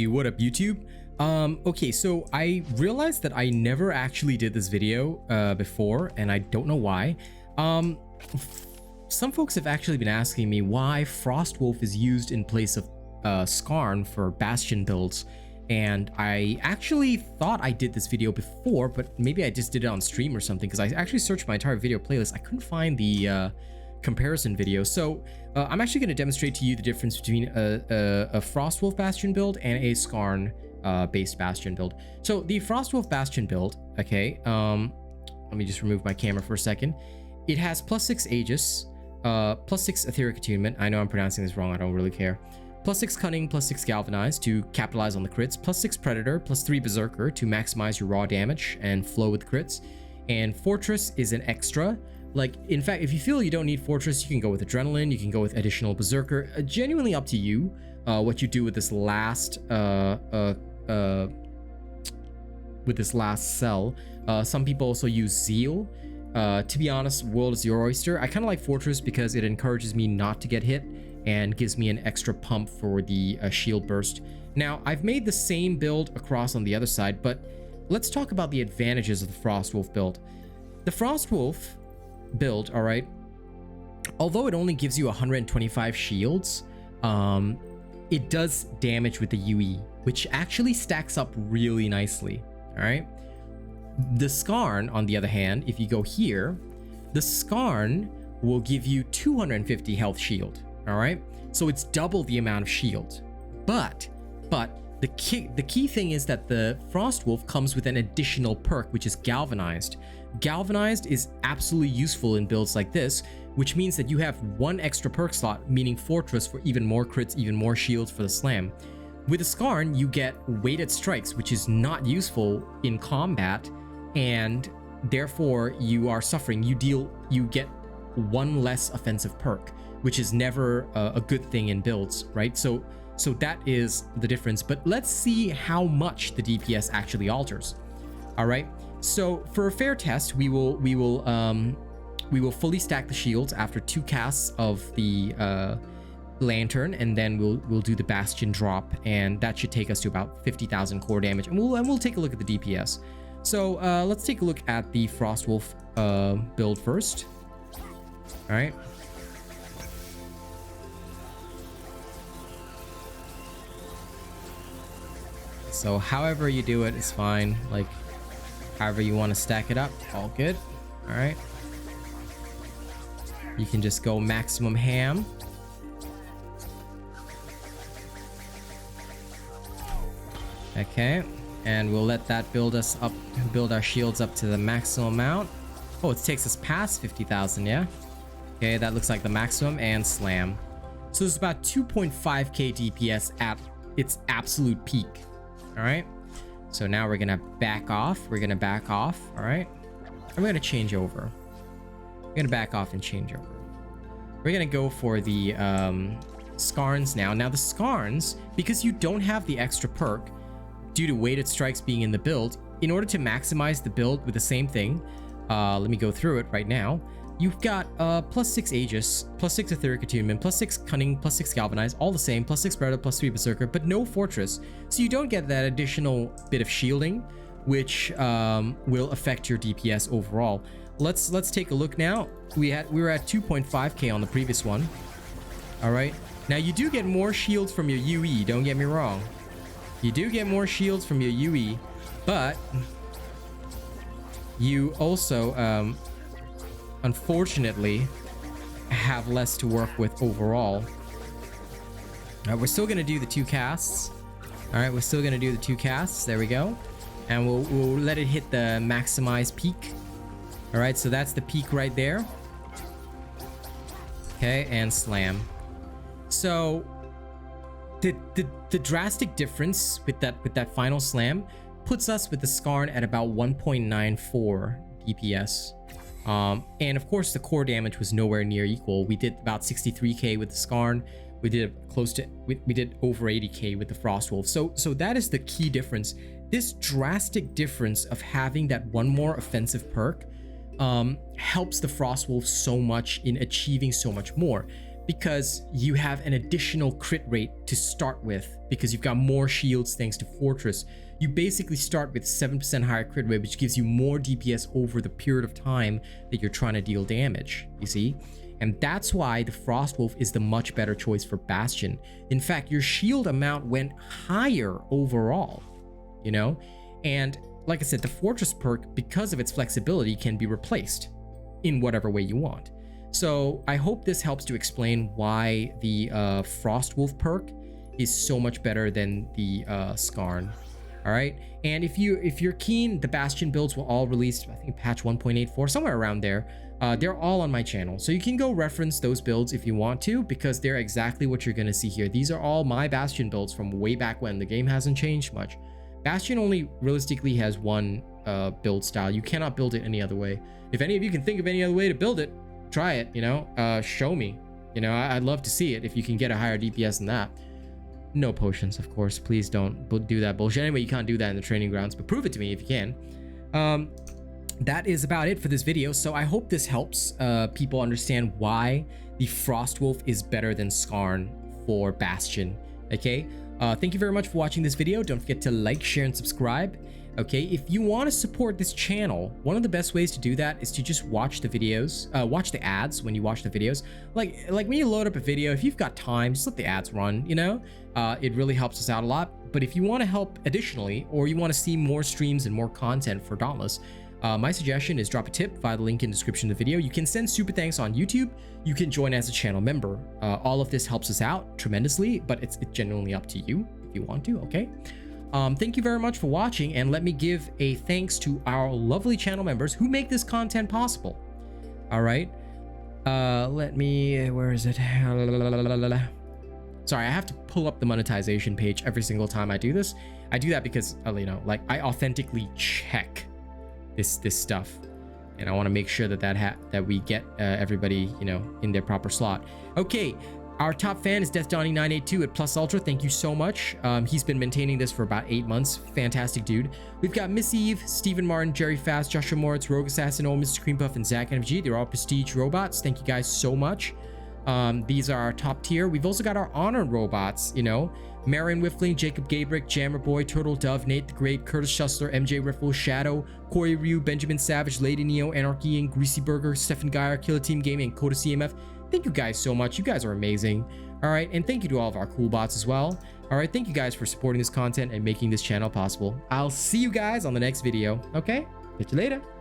what up YouTube? Okay, so I realized that I never actually did this video before, and I don't know why. Some folks have actually been asking me why Frostwulf is used in place of Skarn for Bastion builds, and I actually thought I did this video before, but maybe I just did it on stream or something, because I actually searched my entire video playlist. I couldn't find the comparison video. So I'm actually going to demonstrate to you the difference between a Frostwulf Bastion build and a Skarn based Bastion build. So the Frostwulf Bastion build, okay, let me just remove my camera for a second. It has +6 Aegis, +6 Etheric Attunement. I know I'm pronouncing this wrong, I don't really care. +6 Cunning, +6 Galvanize to capitalize on the crits, +6 Predator, +3 Berserker to maximize your raw damage and flow with crits. And Fortress is an extra. Like, in fact, if you feel you don't need Fortress, you can go with Adrenaline, you can go with additional Berserker. Genuinely up to you what you do with this last cell. Some people also use Zeal. To be honest, World is your oyster. I kind of like Fortress because it encourages me not to get hit and gives me an extra pump for the shield burst. Now, I've made the same build across on the other side, but let's talk about the advantages of the Frostwulf build. The Frostwulf build, all right, although it only gives you 125 shields, it does damage with the UE, which actually stacks up really nicely, all right? The Skarn, on the other hand, if you go here, the Skarn will give you 250 health shield, all right? So it's double the amount of shield. But the key thing is that the Frostwulf comes with an additional perk, which is Galvanized. Galvanized is absolutely useful in builds like this, which means that you have one extra perk slot, meaning Fortress for even more crits, even more shields for the slam. With the Skarn, you get weighted strikes, which is not useful in combat, and therefore you are suffering. You get one less offensive perk, which is never a good thing in builds, right? So that is the difference. But let's see how much the DPS actually alters. All right. So for a fair test, we will fully stack the shields after 2 casts of the lantern, and then we'll do the Bastion drop, and that should take us to about 50,000 core damage. And we'll take a look at the DPS. So let's take a look at the Frostwulf build first. All right. So however you do it is fine. Like, however you want to stack it up, all good. All right. You can just go maximum ham. Okay. And we'll let that build our shields up to the maximum amount. Oh, it takes us past 50,000, yeah? Okay, that looks like the maximum, and slam. So it's about 2.5k DPS at its absolute peak. All right. So now we're gonna back off. All right. And we're gonna change over. We're gonna back off and change over. We're gonna go for the Skarns now. Now the Skarns, because you don't have the extra perk due to weighted strikes being in the build, in order to maximize the build with the same thing, let me go through it right now. You've got +6 Aegis, +6 Etheric Attunement, +6 Cunning, +6 Galvanize, all the same, +6 Predator, +3 Berserker, but no Fortress. So you don't get that additional bit of shielding, which will affect your DPS overall. Let's take a look now. We were at 2.5k on the previous one. All right. Now you do get more shields from your UE. Don't get me wrong. You do get more shields from your UE, but you also unfortunately have less to work with overall. We're still gonna do the 2 casts. All right, we're still gonna do the 2 casts. There we go, and we'll let it hit the maximized peak. All right, so that's the peak right there. Okay, and slam. So the drastic difference with that final slam puts us with the Skarn at about 1.94 DPS. And of course the core damage was nowhere near equal. We did about 63k with the Skarn. We did we did over 80k with the Frostwulf. So that is the key difference. This drastic difference of having that one more offensive perk helps the Frostwulf so much in achieving so much more. because you have an additional crit rate to start with because you've got more shields thanks to Fortress. You basically start with 7% higher crit rate, which gives you more DPS over the period of time that you're trying to deal damage, you see? And that's why the Frostwulf is the much better choice for Bastion. In fact, your shield amount went higher overall, you know? And like I said, the Fortress perk, because of its flexibility, can be replaced in whatever way you want. So I hope this helps to explain why the Frostwulf perk is so much better than the Skarn. All right, and if you're keen, the Bastion builds will all release, I think, patch 1.84, somewhere around there. They're all on my channel, so you can go reference those builds if you want to, because they're exactly what you're gonna see here. These are all my Bastion builds from way back when. The game hasn't changed much. Bastion only realistically has one build style. You cannot build it any other way. If any of you can think of any other way to build it, try it, you know, show me. You know, I'd love to see it if you can get a higher DPS than that. No potions, of course. Please don't do that bullshit. Anyway, you can't do that in the training grounds, but prove it to me if you can. That is about it for this video. So I hope this helps people understand why the Frostwulf is better than Skarn for Bastion. Okay. Thank you very much for watching this video. Don't forget to like, share, and subscribe. Okay, if you want to support this channel, one of the best ways to do that is to just watch the videos, watch the ads when you watch the videos. Like when you load up a video, if you've got time, just let the ads run, you know? It really helps us out a lot. But if you want to help additionally, or you want to see more streams and more content for Dauntless, my suggestion is drop a tip via the link in the description of the video. You can send super thanks on YouTube. You can join as a channel member. All of this helps us out tremendously, but it's genuinely up to you if you want to, okay? Thank you very much for watching, and let me give a thanks to our lovely channel members who make this content possible. All right. Let me, where is it? Sorry, I have to pull up the monetization page every single time I do this. I do that because, you know, like I authentically check this stuff, and I want to make sure that we get everybody, you know, in their proper slot. Okay. Our top fan is DeathDonnie982 at Plus Ultra. Thank you so much. He's been maintaining this for about 8 months. Fantastic dude. We've got Miss Eve, Stephen Martin, Jerry Fast, Joshua Moritz, Rogue Assassin, Old Mr. Creampuff, and Zach NFG. They're all prestige robots. Thank you guys so much. These are our top tier. We've also got our honored robots, you know, Marion Whiffling, Jacob Gabrick, Jammer Boy, Turtle Dove, Nate the Great, Curtis Schussler, MjRiffle, Shadow, Corey Ryu, Benjamin Savage, Lady Neo, Anarchy, and Greasy Burger, Stephen Geyer, Killer Team Gaming, and Coda CMF. Thank you guys so much. You guys are amazing. All right. And thank you to all of our cool bots as well. All right. Thank you guys for supporting this content and making this channel possible. I'll see you guys on the next video. Okay. Catch you later.